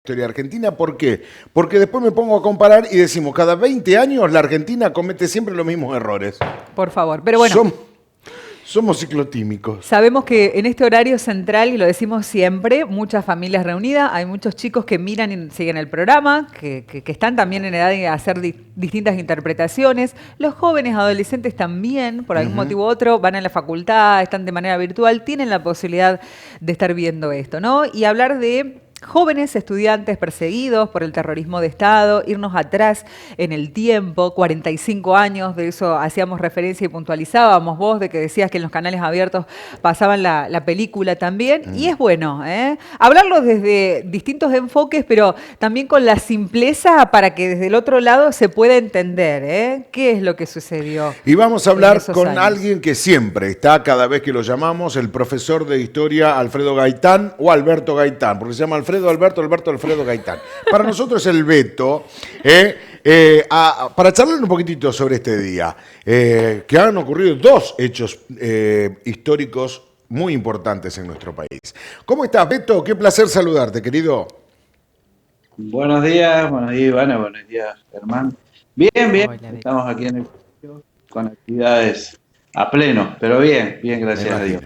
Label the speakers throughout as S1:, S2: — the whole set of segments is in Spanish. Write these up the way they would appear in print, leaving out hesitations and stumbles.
S1: historia argentina. ¿Por qué? Porque después me pongo a comparar y decimos, cada 20 años la Argentina comete siempre los mismos errores.
S2: Por favor, pero bueno.
S1: Somos ciclotímicos.
S2: Sabemos que en este horario central, y lo decimos siempre, muchas familias reunidas, hay muchos chicos que miran y siguen el programa, que están también en edad de hacer distintas interpretaciones. Los jóvenes adolescentes también, por algún motivo u otro, van a la facultad, están de manera virtual, tienen la posibilidad de estar viendo esto, ¿no? Y hablar de jóvenes estudiantes perseguidos por el terrorismo de Estado, irnos atrás en el tiempo, 45 años, de eso hacíamos referencia y puntualizábamos vos, de que decías que en los canales abiertos pasaban la película también, y es bueno, hablarlo desde distintos enfoques, pero también con la simpleza para que desde el otro lado se pueda entender, qué es lo que sucedió.
S1: Y vamos a hablar con alguien que siempre está, cada vez que lo llamamos, el profesor de historia Alfredo Gaitán o Alberto Gaitán, porque se llama Alfredo Gaitán. Para nosotros el Beto, para charlar un poquitito sobre este día, que han ocurrido dos hechos históricos muy importantes en nuestro país. ¿Cómo estás, Beto? Qué placer saludarte, querido.
S3: Buenos días, Ivana, buenos días, Germán. Bien, bien, estamos aquí en el estudio con actividades a pleno, pero bien, gracias a Dios.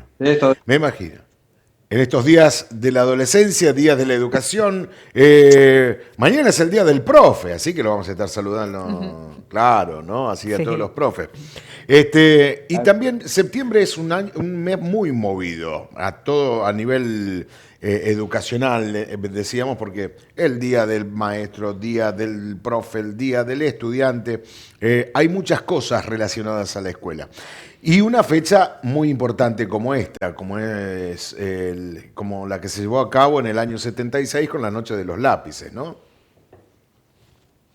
S1: Me imagino. En estos días de la adolescencia, días de la educación, mañana es el día del profe, así que lo vamos a estar saludando, claro, ¿no? Así a todos los profes. Y también septiembre es un mes muy movido, a nivel educacional, decíamos, porque el día del maestro, día del profe, el día del estudiante, hay muchas cosas relacionadas a la escuela. Y una fecha muy importante como esta, como la que se llevó a cabo en el año 76 con la Noche de los Lápices, ¿no?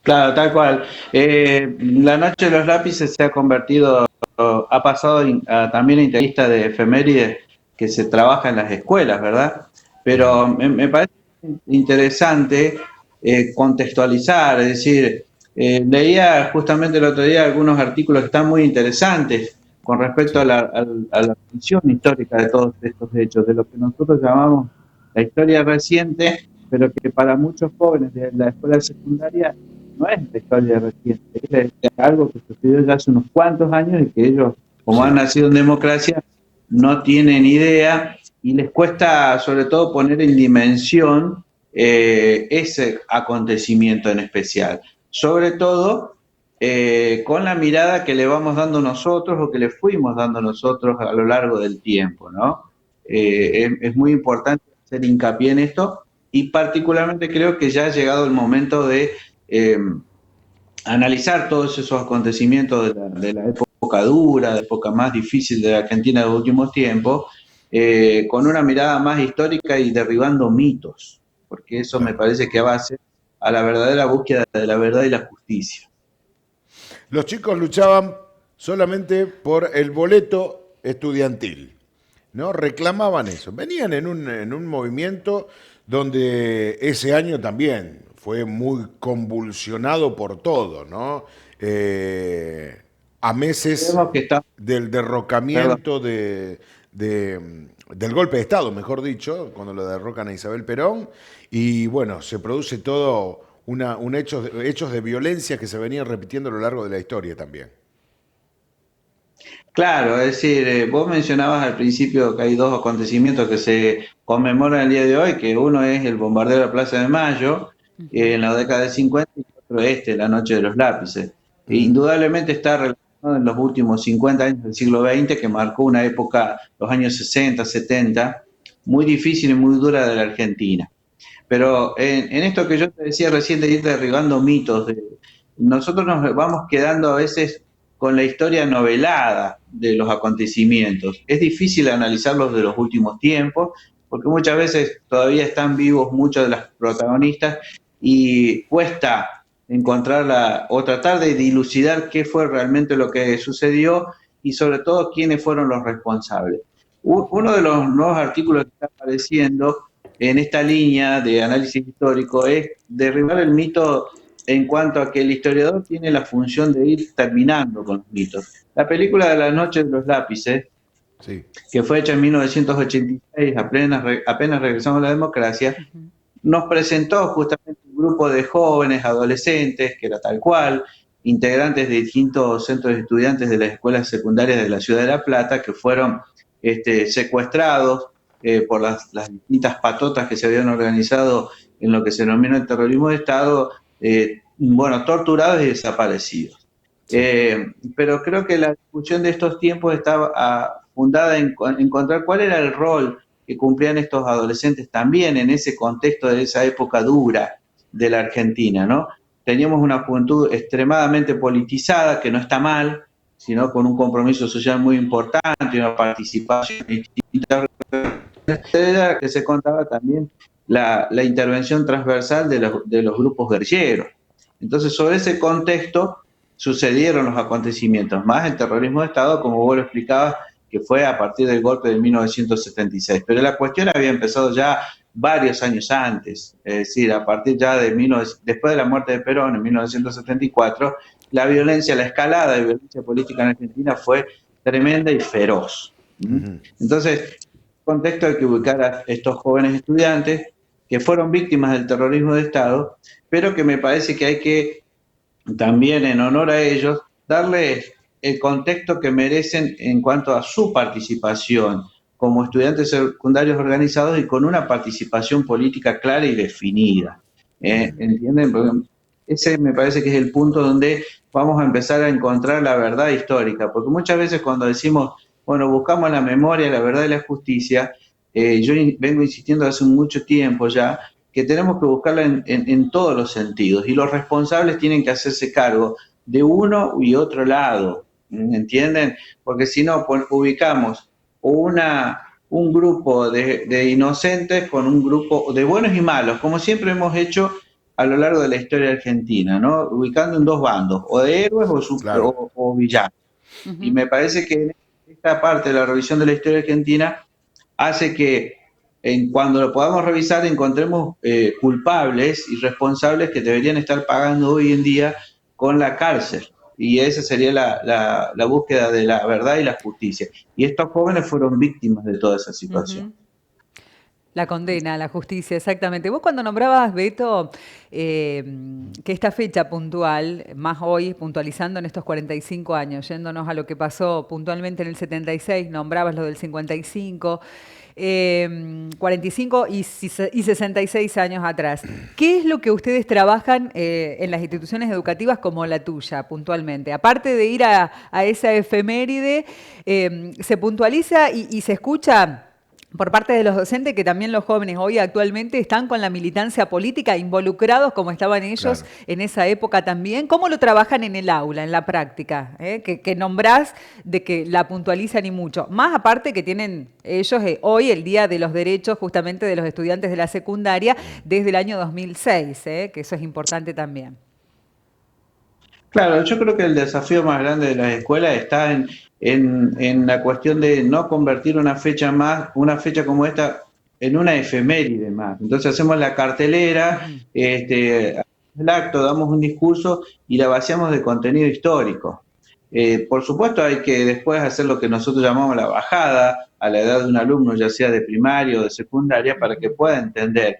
S3: Claro, tal cual. La Noche de los Lápices se ha convertido, ha pasado también a interlista de efemérides que se trabaja en las escuelas, ¿verdad? Pero me parece interesante contextualizar, es decir, leía justamente el otro día algunos artículos que están muy interesantes con respecto a la función histórica de todos estos hechos, de lo que nosotros llamamos la historia reciente, pero que para muchos jóvenes de la escuela secundaria no es la historia reciente, es algo que sucedió ya hace unos cuantos años y que ellos, como han nacido en democracia, no tienen idea y les cuesta sobre todo poner en dimensión ese acontecimiento en especial. Sobre todo con la mirada que le vamos dando nosotros o que le fuimos dando nosotros a lo largo del tiempo, ¿no? Es muy importante hacer hincapié en esto y particularmente creo que ya ha llegado el momento de analizar todos esos acontecimientos de la época dura, de la época más difícil de la Argentina de los últimos tiempos, con una mirada más histórica y derribando mitos, porque eso me parece que va a ser a la verdadera búsqueda de la verdad y la justicia.
S1: Los chicos luchaban solamente por el boleto estudiantil, ¿no? Reclamaban eso. Venían en un movimiento donde ese año también fue muy convulsionado por todo, ¿no? A meses del derrocamiento del golpe de Estado, mejor dicho, cuando lo derrocan a Isabel Perón, y bueno, se produce todo hechos de violencia que se venían repitiendo a lo largo de la historia también.
S3: Claro, es decir, vos mencionabas al principio que hay dos acontecimientos que se conmemoran el día de hoy, que uno es el bombardeo de la Plaza de Mayo en la década del 50 y otro la Noche de los Lápices. Indudablemente está relacionado en los últimos 50 años del siglo XX, que marcó una época, los años 60, 70, muy difícil y muy dura de la Argentina. Pero en esto que yo te decía recién de ir derribando mitos, nosotros nos vamos quedando a veces con la historia novelada de los acontecimientos. Es difícil analizarlos de los últimos tiempos, porque muchas veces todavía están vivos muchos de los protagonistas y cuesta encontrar o tratar de dilucidar qué fue realmente lo que sucedió y sobre todo quiénes fueron los responsables. Uno de los nuevos artículos que está apareciendo en esta línea de análisis histórico es derribar el mito en cuanto a que el historiador tiene la función de ir terminando con los mitos. La película de La Noche de los Lápices, que fue hecha en 1986, apenas regresamos a la democracia, nos presentó justamente un grupo de jóvenes, adolescentes, que era tal cual, integrantes de distintos centros de estudiantes de las escuelas secundarias de la ciudad de La Plata, que fueron secuestrados por las distintas patotas que se habían organizado en lo que se denomina el terrorismo de Estado, torturados y desaparecidos. Pero creo que la discusión de estos tiempos estaba fundada en encontrar cuál era el rol que cumplían estos adolescentes también en ese contexto de esa época dura de la Argentina, ¿no? Teníamos una juventud extremadamente politizada, que no está mal, sino con un compromiso social muy importante, una participación distinta, que se contaba también la intervención transversal de los grupos guerrilleros. Entonces, sobre ese contexto sucedieron los acontecimientos, más el terrorismo de Estado, como vos lo explicabas, que fue a partir del golpe de 1976. Pero la cuestión había empezado ya varios años antes, es decir, a partir ya después de la muerte de Perón en 1974, la violencia, la escalada de violencia política en Argentina fue tremenda y feroz. Entonces, en el contexto hay que ubicar a estos jóvenes estudiantes que fueron víctimas del terrorismo de Estado, pero que me parece que hay que también, en honor a ellos, darles el contexto que merecen en cuanto a su participación como estudiantes secundarios organizados y con una participación política clara y definida. ¿Entienden? Porque ese me parece que es el punto donde vamos a empezar a encontrar la verdad histórica, porque muchas veces cuando decimos, bueno, buscamos la memoria, la verdad y la justicia, yo vengo insistiendo hace mucho tiempo ya, que tenemos que buscarla en todos los sentidos, y los responsables tienen que hacerse cargo de uno y otro lado, ¿entienden? Porque si no, ubicamos un grupo de inocentes con un grupo de buenos y malos, como siempre hemos hecho a lo largo de la historia argentina, ¿no? Ubicando en dos bandos, o de héroes o villanos. Y me parece que esta parte de la revisión de la historia argentina hace que cuando lo podamos revisar encontremos culpables y responsables que deberían estar pagando hoy en día con la cárcel. Y esa sería la búsqueda de la verdad y la justicia. Y estos jóvenes fueron víctimas de toda esa situación.
S2: La condena, la justicia, exactamente. Vos cuando nombrabas, Beto, que esta fecha puntual, más hoy, puntualizando en estos 45 años, yéndonos a lo que pasó puntualmente en el 76, nombrabas lo del 55, 45 y 66 años atrás. ¿Qué es lo que ustedes trabajan en las instituciones educativas como la tuya, puntualmente? Aparte de ir a esa efeméride, se puntualiza y se escucha por parte de los docentes que también los jóvenes hoy actualmente están con la militancia política, involucrados como estaban ellos en esa época también. ¿Cómo lo trabajan en el aula, en la práctica? Que nombrás de que la puntualizan y mucho. Más aparte que tienen ellos hoy el Día de los Derechos justamente de los estudiantes de la secundaria desde el año 2006, que eso es importante también.
S3: Claro, yo creo que el desafío más grande de las escuelas está en la cuestión de no convertir una fecha como esta en una efeméride más. Entonces hacemos la cartelera, el acto, damos un discurso y la vaciamos de contenido histórico. Por supuesto hay que después hacer lo que nosotros llamamos la bajada a la edad de un alumno, ya sea de primaria o de secundaria, para que pueda entender.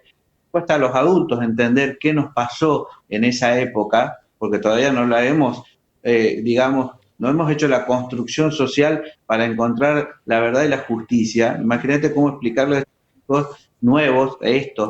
S3: Cuesta a los adultos entender qué nos pasó en esa época, porque todavía no la hemos, no hemos hecho la construcción social para encontrar la verdad y la justicia. Imagínate cómo explicarle a estos chicos nuevos,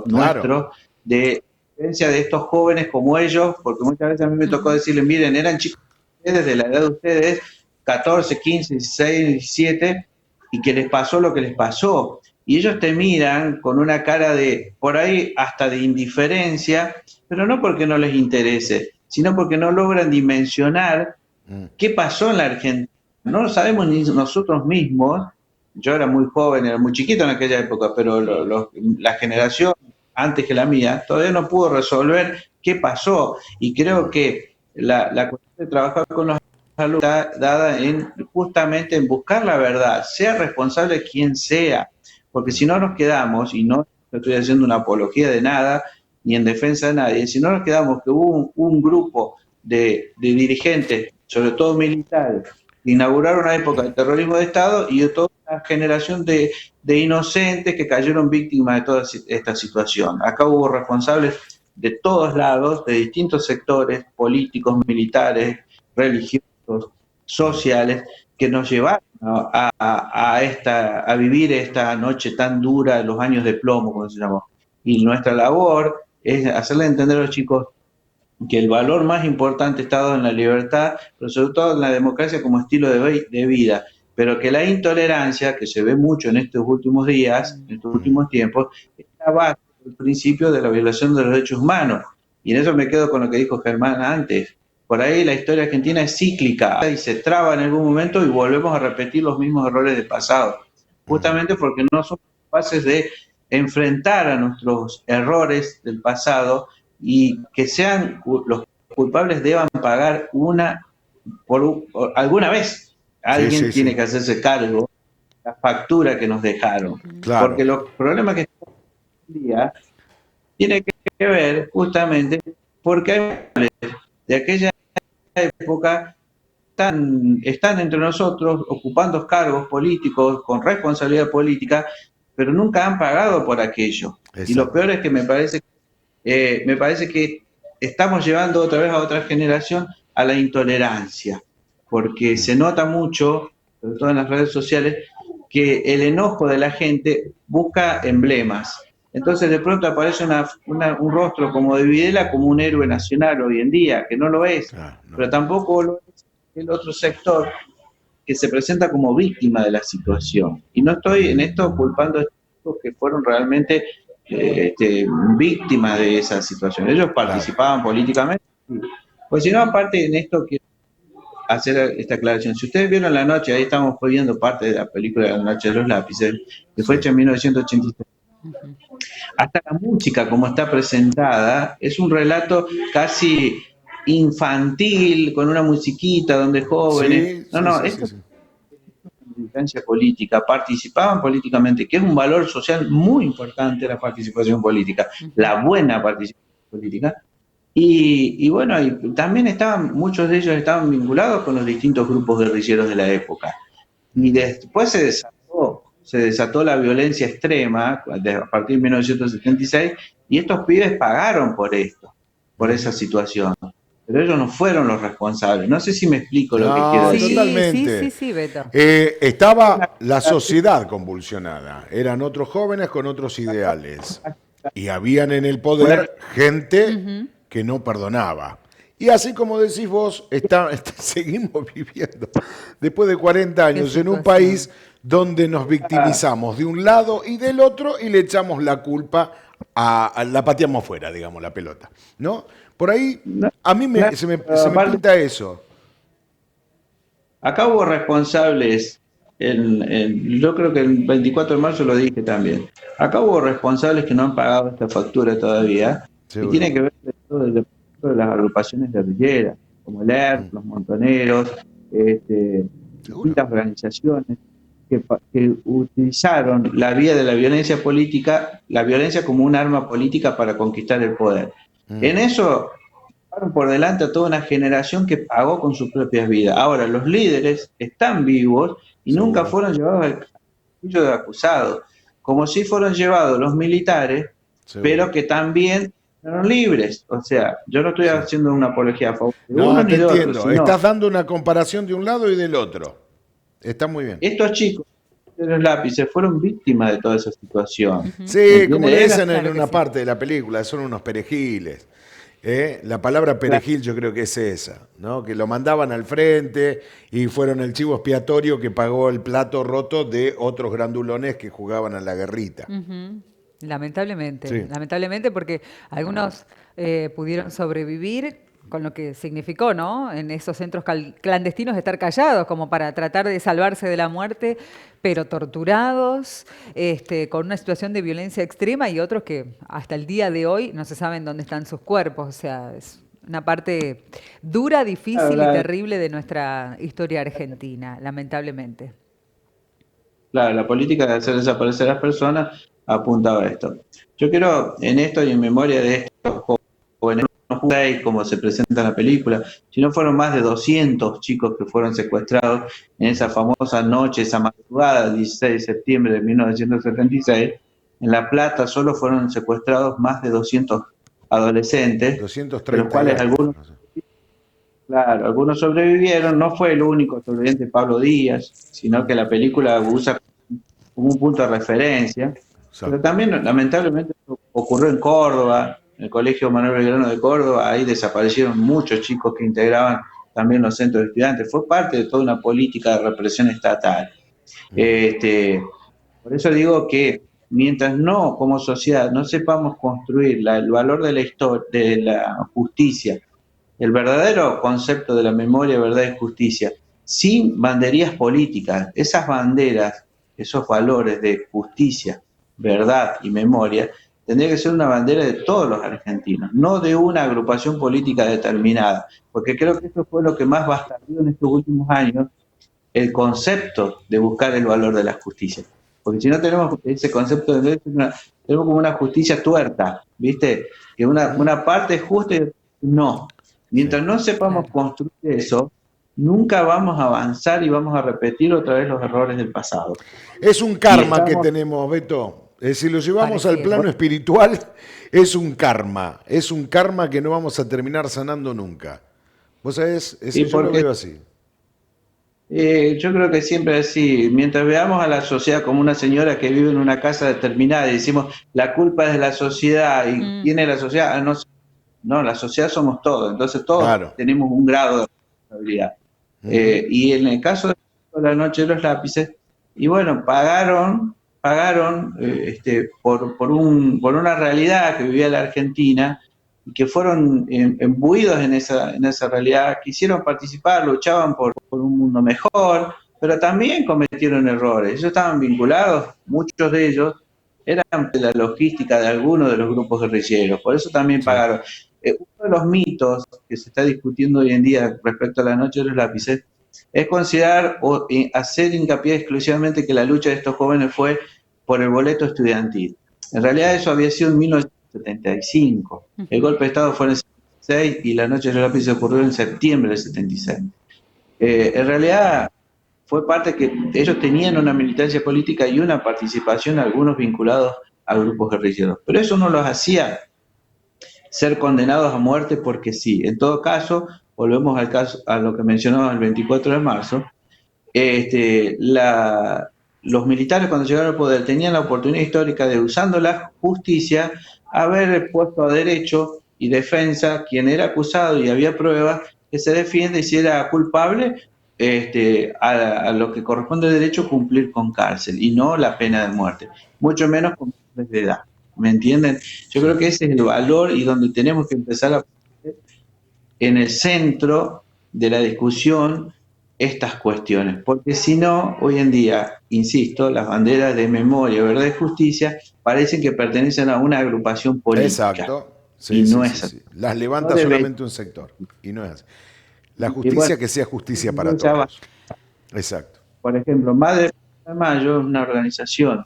S3: nuestros, de experiencia de estos jóvenes como ellos, porque muchas veces a mí me tocó decirles, miren, eran chicos de la edad de ustedes, 14, 15, 16, 17, y que les pasó lo que les pasó. Y ellos te miran con una cara de, por ahí, hasta de indiferencia, pero no porque no les interese, sino porque no logran dimensionar qué pasó en la Argentina. No lo sabemos ni nosotros mismos. Yo era muy joven, era muy chiquito en aquella época, pero la generación antes que la mía todavía no pudo resolver qué pasó. Y creo que la cuestión de trabajar con los alumnos está dada justamente en buscar la verdad, sea responsable quien sea, porque si no nos quedamos, y no estoy haciendo una apología de nada, ni en defensa de nadie, si no nos quedamos que hubo un grupo de dirigentes, sobre todo militares, inaugurar una época de terrorismo de Estado y de toda una generación de inocentes que cayeron víctimas de toda esta situación. Acá hubo responsables de todos lados, de distintos sectores políticos, militares, religiosos, sociales, que nos llevaron a vivir esta noche tan dura, los años de plomo, como se llamó. Y nuestra labor es hacerle entender a los chicos que el valor más importante está dado en la libertad, pero sobre todo en la democracia como estilo de vida, pero que la intolerancia, que se ve mucho en estos últimos días, en estos últimos tiempos, es la base del principio de la violación de los derechos humanos. Y en eso me quedo con lo que dijo Germán antes. Por ahí la historia argentina es cíclica y se traba en algún momento y volvemos a repetir los mismos errores del pasado, justamente porque no somos capaces de enfrentar a nuestros errores del pasado y que sean los culpables deban pagar por alguna vez. Alguien tiene que hacerse cargo de la factura que nos dejaron.
S1: Claro.
S3: Porque los problemas que estamos hoy en día tienen que ver justamente porque hay de aquella época están entre nosotros ocupando cargos políticos con responsabilidad política, pero nunca han pagado por aquello. Exacto. Y lo peor es que me parece que estamos llevando otra vez a otra generación a la intolerancia, porque se nota mucho, sobre todo en las redes sociales, que el enojo de la gente busca emblemas. Entonces de pronto aparece un rostro como de Videla como un héroe nacional hoy en día, que no lo es, pero tampoco lo es el otro sector que se presenta como víctima de la situación. Y no estoy en esto culpando a estos que fueron realmente víctimas de esa situación. Ellos participaban políticamente. Pues si no, aparte en esto quiero hacer esta aclaración. Si ustedes vieron La Noche, ahí estamos viendo parte de la película La Noche de los Lápices, que fue hecha en 1983. Hasta la música, como está presentada, es un relato casi infantil, con una musiquita donde jóvenes... esto es militancia política, participaban políticamente, que es un valor social muy importante la participación política, la buena participación política. Y bueno, y también muchos de ellos estaban vinculados con los distintos grupos guerrilleros de la época. Y después se desató la violencia extrema a partir de 1976, y estos pibes pagaron por esto, por esa situación. Pero ellos no fueron los responsables. No sé si me explico lo que quiero decir.
S1: Totalmente.
S2: Sí, Beto.
S1: Estaba la sociedad convulsionada. Eran otros jóvenes con otros ideales. Y habían en el poder gente que no perdonaba. Y así como decís vos, seguimos viviendo después de 40 años en un país donde nos victimizamos de un lado y del otro y le echamos la culpa la pateamos fuera, digamos, la pelota, ¿no? Por ahí, a mí se me pinta eso.
S3: Acá hubo responsables, yo creo que el 24 de marzo lo dije también. Acá hubo responsables que no han pagado esta factura todavía, y tiene que ver con de las agrupaciones guerrilleras, como el ERP, los montoneros, distintas organizaciones que utilizaron la vía de la violencia política, la violencia como un arma política para conquistar el poder. En eso pasaron por delante a toda una generación que pagó con sus propias vidas. Ahora, los líderes están vivos y nunca fueron llevados al castillo de acusados, como si fueron llevados los militares, pero que también fueron libres. O sea, yo no estoy haciendo una apología a favor de uno ni de otro.
S1: Sino, estás dando una comparación de un lado y del otro. Está muy bien.
S3: Estos chicos de los lápices fueron víctimas de toda esa situación.
S1: Sí, como le dicen en una parte de la película, son unos perejiles. La palabra perejil yo creo que es esa, ¿no? Que lo mandaban al frente y fueron el chivo expiatorio que pagó el plato roto de otros grandulones que jugaban a la guerrita.
S2: Lamentablemente, lamentablemente porque algunos pudieron sobrevivir con lo que significó, ¿no? En esos centros clandestinos estar callados, como para tratar de salvarse de la muerte, pero torturados, con una situación de violencia extrema, y otros que hasta el día de hoy no se saben dónde están sus cuerpos. O sea, es una parte dura, difícil y terrible de nuestra historia argentina, lamentablemente.
S3: Claro, la política de hacer desaparecer a las personas apuntaba a esto. Yo quiero, en esto y en memoria de estos jóvenes, seis, como se presenta en la película, sino fueron más de 200 chicos que fueron secuestrados en esa famosa noche, esa madrugada, 16 de septiembre de 1976. En La Plata solo fueron secuestrados más de 200 adolescentes, de los
S1: 230 y
S3: cuales
S1: algo.
S3: algunos,
S1: No sé.
S3: claro, algunos sobrevivieron. No fue el único sobreviviente Pablo Díaz, sino que la película usa como un punto de referencia. Pero
S1: Exacto.
S3: también, lamentablemente, ocurrió en Córdoba, en el Colegio Manuel Belgrano de Córdoba. Ahí desaparecieron muchos chicos que integraban también los centros de estudiantes. Fue parte de toda una política de represión estatal. Este, por eso digo que mientras no, como sociedad, no sepamos construir el valor de la historia, de la justicia, el verdadero concepto de la memoria, verdad y justicia, sin banderías políticas, esas banderas, esos valores de justicia, verdad y memoria, tendría que ser una bandera de todos los argentinos, no de una agrupación política determinada, porque creo que eso fue lo que más bastardió en estos últimos años, el concepto de buscar el valor de la justicia. Porque si no tenemos ese concepto de tenemos como una justicia tuerta, ¿viste? Que una parte es justa y no.
S1: Sí.
S3: Mientras no sepamos
S2: Claro.
S3: construir eso, nunca vamos a avanzar y vamos a repetir otra vez los errores del pasado.
S1: Es un
S3: Y
S1: karma que
S3: estamos,
S1: tenemos, Beto. Si lo llevamos al
S2: Pareciera.
S1: plano espiritual, es un karma. Es un karma que no vamos a terminar sanando nunca. ¿Vos sabés?
S3: y
S1: Yo lo
S3: porque
S1: veo así.
S3: yo creo que siempre es así, mientras veamos a la sociedad como una señora que vive en una casa determinada y decimos la culpa es de la sociedad y
S2: Mm,
S3: tiene la sociedad, no, no, la sociedad somos todos, entonces todos
S1: Claro.
S3: tenemos un grado de responsabilidad.
S1: Ujú.
S3: Y en el caso de La Noche de los Lápices, y bueno, pagaron por una realidad que vivía la Argentina y que fueron embuidos en esa realidad, quisieron participar, luchaban por un mundo mejor, pero también cometieron errores. Ellos estaban vinculados, muchos de ellos eran de la logística de algunos de los grupos guerrilleros, por eso también
S1: Sí.
S3: pagaron. Uno de los mitos que se está discutiendo hoy en día respecto a La Noche de los Lápices es considerar o hacer hincapié exclusivamente que la lucha de estos jóvenes fue por el boleto estudiantil. En
S1: Sí.
S3: realidad eso había sido en 1975. El
S2: ujú.
S3: golpe de Estado fue en el 76 y La Noche de los Lápices ocurrió en septiembre del 76. En realidad fue parte que ellos tenían una militancia política y una participación, algunos vinculados a grupos guerrilleros. Pero eso no los hacía ser condenados a muerte porque sí. En todo caso, volvemos al caso, a lo que mencionaba el 24 de marzo, los militares cuando llegaron al poder tenían la oportunidad histórica de, usando la justicia, haber puesto a derecho y defensa quien era acusado y había pruebas que se defiende y si era culpable, a lo que corresponde al derecho cumplir con cárcel y no la pena de muerte, mucho menos con menores de edad. ¿Me entienden? Yo
S1: Sí.
S3: creo que ese es el valor y donde tenemos que empezar a poner en el centro de la discusión estas cuestiones, porque si no, hoy en día, insisto, las banderas de memoria, verdad y justicia parecen que pertenecen a una agrupación política
S1: Exacto.
S3: y
S1: Sí, sí,
S3: no
S1: sí,
S3: es así.
S1: sí. Las
S3: No
S1: levanta
S3: debe,
S1: solamente un sector. Y no es así. La
S3: y bueno,
S1: justicia que sea justicia para
S3: ya va.
S1: todos. Exacto.
S3: Por ejemplo, Madre de Mayo es una organización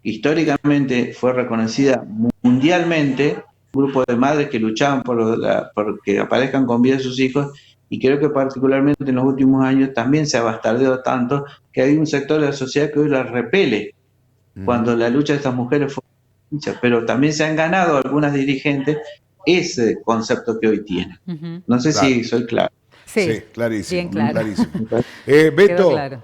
S3: que históricamente fue reconocida mundialmente, un grupo de madres que luchaban por que aparezcan con vida sus hijos, y creo que particularmente en los últimos años también se ha bastardeado tanto que hay un sector de la sociedad que hoy la repele
S1: Ujú.
S3: cuando la lucha de estas mujeres fue lucha, pero también se han ganado algunas dirigentes ese concepto que hoy tienen.
S2: Ujú.
S3: No sé
S1: Claro.
S3: si soy claro.
S1: Sí,
S2: Sí, bien
S1: clarísimo,
S2: claro.
S1: clarísimo.
S3: Me parece
S2: Quedó
S1: Beto,
S2: claro.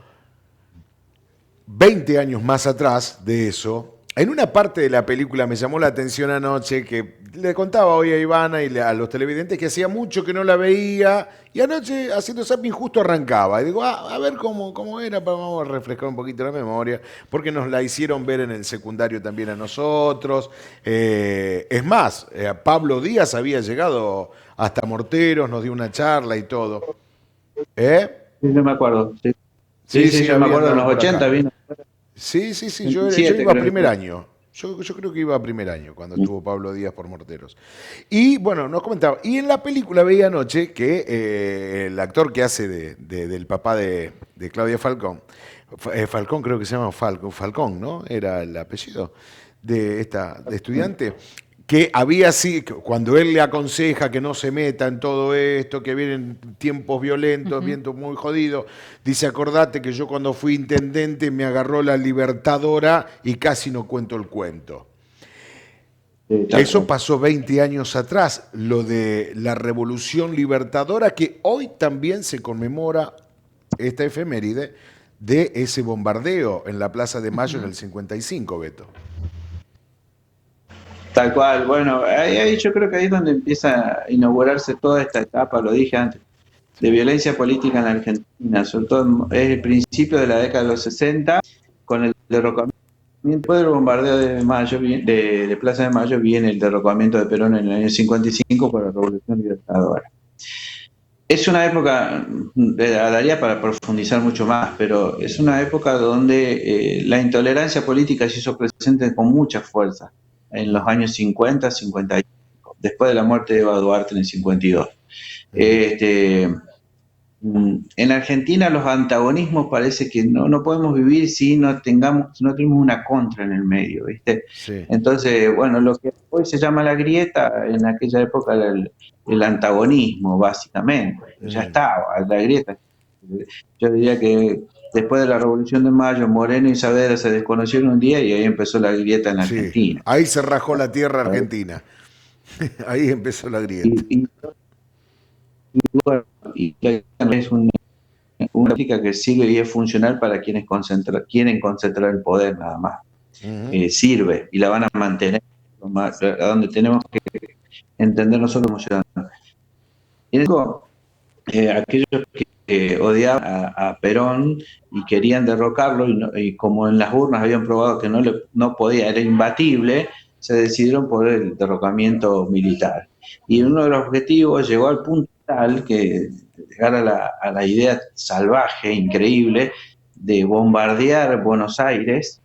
S1: 20 años más atrás de eso, en una parte de la película me llamó la atención anoche que le contaba hoy a Ivana y a los televidentes que hacía mucho que no la veía y anoche haciendo zapping justo arrancaba. Y digo, a ver cómo era, vamos a refrescar un poquito la memoria, porque nos la hicieron ver en el secundario también a nosotros. Es más, Pablo Díaz había llegado hasta Morteros, nos dio una charla y todo. ¿Eh?
S3: sí, yo me acuerdo. Sí, sí,
S1: Sí,
S3: sí,
S1: sí,
S3: yo me
S1: había
S3: acuerdo en
S1: andado
S3: los
S1: por
S3: 80
S1: acá.
S3: vino,
S1: Sí, sí, sí, yo
S3: 27
S1: iba a
S3: creo que
S1: primer
S3: fue.
S1: año. Yo creo que iba a primer año cuando estuvo Pablo Díaz por Morteros. Y bueno, nos comentaba. Y en la película veía anoche que el actor que hace del papá de Claudia Falcón, Falcón creo que se llama Falcón, ¿no? Era el apellido de esta de estudiante, que había así, cuando él le aconseja que no se meta en todo esto, que vienen tiempos violentos, vientos muy jodidos, dice, acordate que yo cuando fui intendente me agarró la Libertadora y casi no cuento el cuento. Eso pasó 20 años atrás, lo de la Revolución Libertadora, que hoy también se conmemora esta efeméride de ese bombardeo en la Plaza de Mayo en el 55, Beto.
S3: Tal cual, bueno, ahí yo creo que ahí es donde empieza a inaugurarse toda esta etapa, lo dije antes, de violencia política en la Argentina, sobre todo es el principio de la década de los 60, con el derrocamiento. Después del bombardeo de Mayo, de Plaza de Mayo, viene el derrocamiento de Perón en el año 55 por la Revolución Libertadora. Es una época, daría para profundizar mucho más, pero es una época donde la intolerancia política se hizo presente con mucha fuerza en los años 50, 55, después de la muerte de Eva Duarte en el 52. En Argentina los antagonismos parece que no podemos vivir si no tenemos una contra en el medio, ¿viste?
S1: Sí.
S3: Entonces, bueno, lo que hoy se llama la grieta, en aquella época era el antagonismo, básicamente. Ya estaba, la grieta. Yo diría que después de la Revolución de Mayo, Moreno y Saavedra se desconocieron un día y ahí empezó la grieta en Argentina.
S1: Ahí se rajó la tierra argentina. Ahí empezó la grieta.
S3: Y es una política que sigue y es funcional para quienes quieren concentrar el poder nada más. Sirve y la van a mantener a donde tenemos que entender nosotros como ciudadanos. Y eso, aquellos que odiaban a Perón y querían derrocarlo y como en las urnas habían probado que no podía, era imbatible, se decidieron por el derrocamiento militar. Y uno de los objetivos llegó al punto tal que llegar a la idea salvaje, increíble, de bombardear Buenos Aires,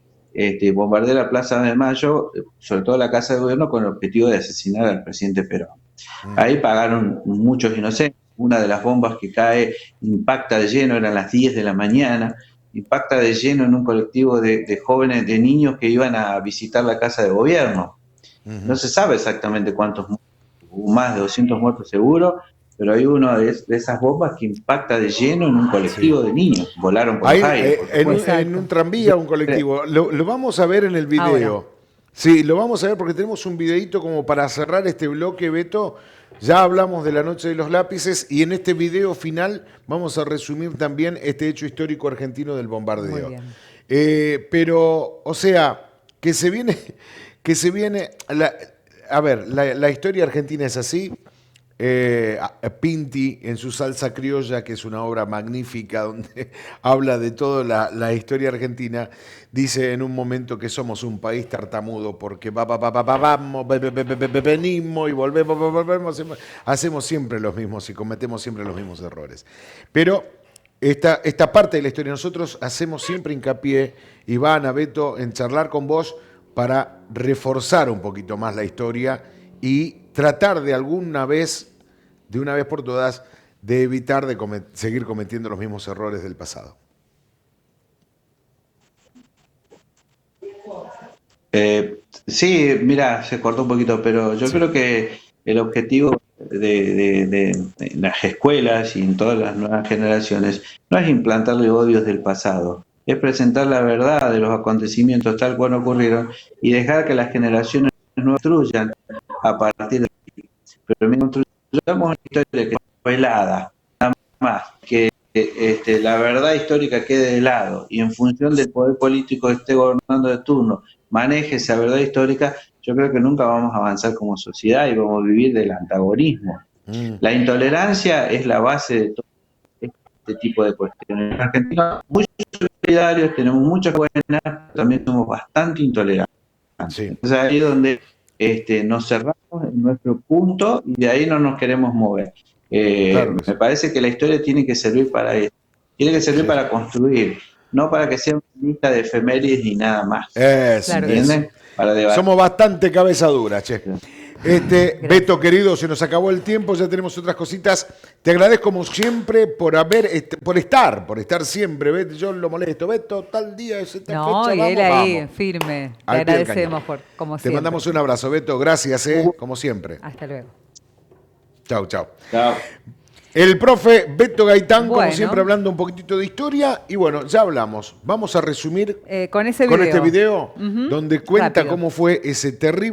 S3: bombardear la Plaza de Mayo, sobre todo la Casa de Gobierno, con el objetivo de asesinar al presidente Perón. Ahí pagaron muchos inocentes. Una de las bombas que cae impacta de lleno, eran las 10 de la mañana, impacta de lleno en un colectivo de jóvenes, de niños que iban a visitar la Casa de Gobierno. No se sabe exactamente cuántos, hubo más de 200 muertos seguro, pero hay uno de esas bombas que impacta de lleno en un colectivo de niños. Volaron por los aires.
S1: En un tranvía, un colectivo. Lo vamos a ver en el video. Ahora. Sí, lo vamos a ver porque tenemos un videito como para cerrar este bloque, Beto. Ya hablamos de la noche de los lápices y en este video final vamos a resumir también este hecho histórico argentino del bombardeo. Muy bien. Pero, o sea, que se viene la historia argentina es así. Pinti en su Salsa Criolla, que es una obra magnífica donde habla de toda la historia argentina, dice en un momento que somos un país tartamudo porque vamos, venimos y volvemos, hacemos siempre los mismos y cometemos siempre los mismos errores. Pero esta parte de la historia nosotros hacemos siempre hincapié, Ivana, Beto, en charlar con vos para reforzar un poquito más la historia y tratar de una vez por todas, de evitar de seguir cometiendo los mismos errores del pasado.
S3: Sí, mira, se cortó un poquito, pero yo creo que el objetivo de las escuelas y en todas las nuevas generaciones no es implantarle odios del pasado, es presentar la verdad de los acontecimientos tal cual ocurrieron y dejar que las generaciones no construyan a partir de ahí. Pero construyamos una historia que es velada, nada más, que la verdad histórica quede de lado y en función del poder político que esté gobernando de turno maneje esa verdad histórica, yo creo que nunca vamos a avanzar como sociedad y vamos a vivir del antagonismo. La intolerancia es la base de todo este tipo de cuestiones. En Argentina, muy solidarios, tenemos muchas buenas, pero también somos bastante intolerantes. Sí. Entonces ahí es donde nos cerramos en nuestro punto y de ahí no nos queremos mover. Claro que sí. Me parece que la historia tiene que servir para eso, tiene que servir para construir, no para que sea una lista de efemérides ni nada más.
S1: Claro, ¿entienden? Somos bastante cabeza dura, che. Beto, querido, se nos acabó el tiempo, ya tenemos otras cositas. Te agradezco como siempre por estar siempre. Beto, yo lo molesto. Beto, tal día, esta
S2: No,
S1: fecha,
S2: y él
S1: vamos,
S2: ahí,
S1: vamos.
S2: firme. Le
S1: Al pie del
S2: agradecemos
S1: cañón.
S2: como
S1: Te
S2: siempre.
S1: mandamos un abrazo, Beto. Gracias, como siempre.
S2: Hasta luego.
S1: Chau, chau.
S3: Chao.
S1: El profe Beto Gaitán, como
S2: Bueno.
S1: siempre, hablando un poquitito de historia. Y bueno, ya hablamos. Vamos a resumir
S2: Con ese
S1: con
S2: video.
S1: este video
S2: Ujú.
S1: donde cuenta
S2: Rápido.
S1: cómo fue ese terrible